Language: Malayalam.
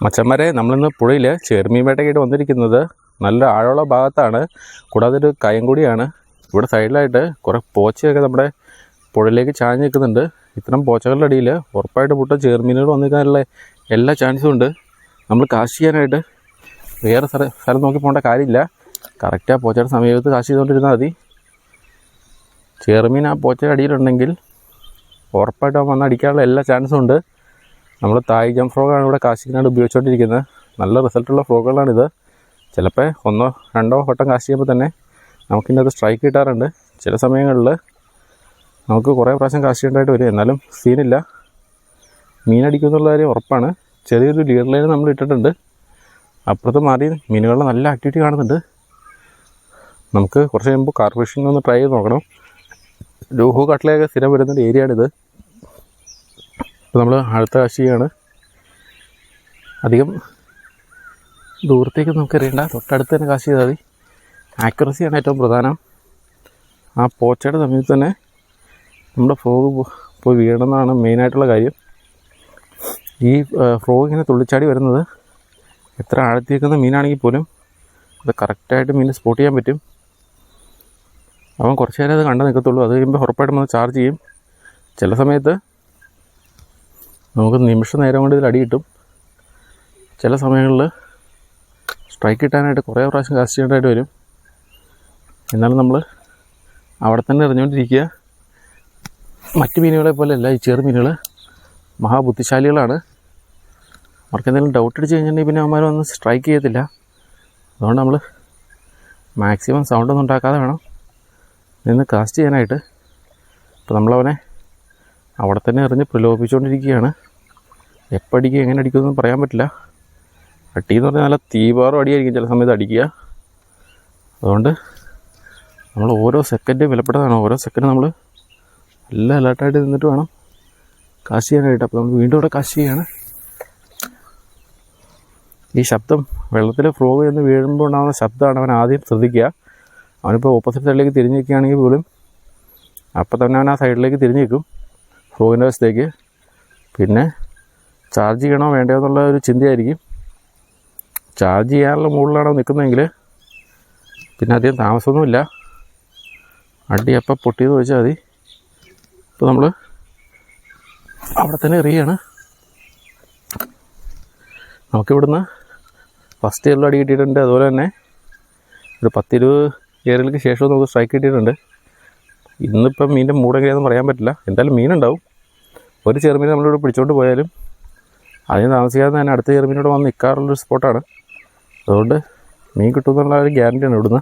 മച്ചന്മാരെ, നമ്മളിന്ന് പുഴയിൽ ചെറുമീൻ വേട്ടയ്ക്കായിട്ട് വന്നിരിക്കുന്നത് നല്ല ആഴമുള്ള ഭാഗത്താണ്. കൂടാതെ ഒരു കയം കൂടിയാണ്. ഇവിടെ സൈഡിലായിട്ട് കുറേ പോച്ചയൊക്കെ നമ്മുടെ പുഴയിലേക്ക് ചാഞ്ഞ് നിൽക്കുന്നുണ്ട്. ഇത്തരം പോച്ചകളുടെ അടിയിൽ ഉറപ്പായിട്ട് ചെറുമീനുകൾ വന്നിരിക്കാനുള്ള എല്ലാ ചാൻസും ഉണ്ട്. നമ്മൾ കാശ് ചെയ്യാനായിട്ട് വേറെ സ്ഥലം നോക്കി പോകേണ്ട കാര്യമില്ല. കറക്റ്റ് ആ പോച്ചയുടെ സമീപത്ത് കാശ് ചെയ്തുകൊണ്ടിരുന്നാൽ മതി. ചെറുമീൻ ആ പോച്ചയുടെ അടിയിലുണ്ടെങ്കിൽ ഉറപ്പായിട്ട് വന്ന് അടിക്കാനുള്ള എല്ലാ ചാൻസും ഉണ്ട്. നമ്മൾ തായ് ജംപ് ഫ്രോഗാണ് ഇവിടെ കാശിക്കാനായിട്ട് ഉപയോഗിച്ചുകൊണ്ടിരിക്കുന്നത്. നല്ല റിസൾട്ടുള്ള ഫ്രോഗുകളാണിത്. ചിലപ്പോൾ 1-2 വട്ടം കാശ് ചെയ്യുമ്പോൾ തന്നെ നമുക്കിന്നത് സ്ട്രൈക്ക് കിട്ടാറുണ്ട്. ചില സമയങ്ങളിൽ നമുക്ക് കുറേ പ്രാവശ്യം കാശ് ചെയ്യേണ്ടതായിട്ട് വരും. എന്നാലും സീനില്ല, മീനടിക്കുമെന്നുള്ള കാര്യം ഉറപ്പാണ്. ചെറിയൊരു ലീഡർ ലൈൻ നമ്മൾ ഇട്ടിട്ടുണ്ട്. അപ്പുറത്ത് മാറി മീനുകളുടെ നല്ല ആക്ടിവിറ്റി കാണുന്നുണ്ട്. നമുക്ക് കുറച്ച് കഴിയുമ്പോൾ കാർ ഫിഷിംഗ് ഒന്ന് ട്രൈ ചെയ്ത് നോക്കണം. രൂഹു കട്ട്ലയൊക്കെ സ്ഥിരം വരുന്നൊരു ഏരിയയാണിത്. ഇപ്പോൾ നമ്മൾ അടുത്ത കാശ് ചെയ്യുകയാണ്. അധികം ദൂരത്തേക്ക് നമുക്ക് എറിയണ്ട, തൊട്ടടുത്ത് തന്നെ കാശ് ചെയ്താൽ മതി. ആക്യുറസിയാണ് ഏറ്റവും പ്രധാനം. ആ പോച്ചയുടെ സമയത്ത് തന്നെ നമ്മുടെ ഫ്രോഗ് പോയി വീഴണമെന്നാണ് മെയിനായിട്ടുള്ള കാര്യം. ഈ ഫ്രോഗ് ഇങ്ങനെ തുള്ളിച്ചാടി വരുന്നത് എത്ര ആഴത്തി നിൽക്കുന്ന മീനാണെങ്കിൽ പോലും അത് കറക്റ്റായിട്ട് മീൻ സ്പോട്ട് ചെയ്യാൻ പറ്റും. അവൻ കുറച്ച് നേരം അത് കണ്ടു നിൽക്കത്തുള്ളൂ. അത് കഴിയുമ്പോൾ ഉറപ്പായിട്ടും നമ്മൾ ചാർജ് ചെയ്യും. ചില സമയത്ത് നമുക്ക് നിമിഷ നേരം കൊണ്ട് ഇതിൽ അടി കിട്ടും. ചില സമയങ്ങളിൽ സ്ട്രൈക്ക് കിട്ടാനായിട്ട് കുറേ പ്രാവശ്യം കാസ്റ്റ് ചെയ്യേണ്ടതായിട്ട് വരും. എന്നാലും നമ്മൾ അവിടെ തന്നെ എറിഞ്ഞുകൊണ്ടിരിക്കുക. മറ്റ് മീനുകളെ പോലെയല്ല ഈ ചെറുമീനുകൾ മഹാബുദ്ധിശാലികളാണ്. അവർക്ക് എന്തെങ്കിലും ഡൗട്ട് അടിച്ച് കഴിഞ്ഞിട്ടുണ്ടെങ്കിൽ പിന്നെ അവന്മാർ വന്ന് സ്ട്രൈക്ക് ചെയ്യത്തില്ല. അതുകൊണ്ട് നമ്മൾ മാക്സിമം സൗണ്ടൊന്നും ഉണ്ടാക്കാതെ വേണം നിന്ന് കാസ്റ്റ് ചെയ്യാനായിട്ട്. അപ്പോൾ നമ്മളവനെ അവിടെ തന്നെ എറിഞ്ഞ് പ്രലോഭിപ്പിച്ചുകൊണ്ടിരിക്കുകയാണ്. എപ്പോൾ അടിക്കുക എങ്ങനെ അടിക്കുമെന്ന് പറയാൻ പറ്റില്ല. അടിയെന്ന് പറഞ്ഞാൽ നല്ല തീപാറും അടിയായിരിക്കും ചില സമയത്ത് അടിക്കുക. അതുകൊണ്ട് നമ്മൾ ഓരോ സെക്കൻഡ് വിലപ്പെട്ടതാണ്. ഓരോ സെക്കൻഡ് നമ്മൾ നല്ല അലേർട്ടായിട്ട് നിന്നിട്ട് വേണം കാശ് ചെയ്യാനായിട്ട്. അപ്പോൾ നമ്മൾ വീണ്ടും ഇവിടെ കാശ് ചെയ്യുകയാണ്. ഈ ശബ്ദം വെള്ളത്തിൽ ഫ്രോഗ് എന്ന് വീഴുമ്പോൾ ഉണ്ടാകുന്ന ശബ്ദമാണ് അവൻ ആദ്യം ശ്രദ്ധിക്കുക. അവനിപ്പോൾ ഓപ്പോസിറ്റ് സൈഡിലേക്ക് തിരിഞ്ഞ് നിൽക്കുകയാണെങ്കിൽ പോലും അപ്പം തന്നെ അവൻ ആ സൈഡിലേക്ക് തിരിഞ്ഞ് നിൽക്കും, ഫ്രോഗിൻ്റെ വശത്തേക്ക്. പിന്നെ ചാർജ് ചെയ്യണോ വേണ്ടയോ എന്നുള്ള ഒരു ചിന്തയായിരിക്കും. ചാർജ് ചെയ്യാനുള്ള മുകളിലാണോ നിൽക്കുന്നതെങ്കിൽ പിന്നെ അധികം താമസമൊന്നുമില്ല, അടി അപ്പം പൊട്ടിയെന്ന് വെച്ചാൽ മതി. ഇപ്പോൾ നമ്മൾ അവിടെ തന്നെ എറിയുകയാണ്. നമുക്കിവിടുന്ന് ഫസ്റ്റ് ഇയറിൽ അടി കിട്ടിയിട്ടുണ്ട്. അതുപോലെ തന്നെ ഒരു 10-20 ഇയറുകൾക്ക് ശേഷവും നമുക്ക് സ്ട്രൈക്ക് കിട്ടിയിട്ടുണ്ട്. ഇന്നിപ്പം മീനിൻ്റെ മൂടെങ്ങനെയാണെന്ന് പറയാൻ പറ്റില്ല. എന്തായാലും മീനുണ്ടാവും. ഒരു ചെറുമീൻ നമ്മളിവിടെ പിടിച്ചുകൊണ്ട് പോയാലും അതിന് താമസിക്കാതെ തന്നെ അടുത്ത ചെറുമീനോട് വന്ന് നിൽക്കാറുള്ളൊരു സ്പോട്ടാണ്. അതുകൊണ്ട് മീൻ കിട്ടുമെന്നുള്ള ഒരു ഗ്യാരണ്ടിയാണ് ഇവിടുന്ന്.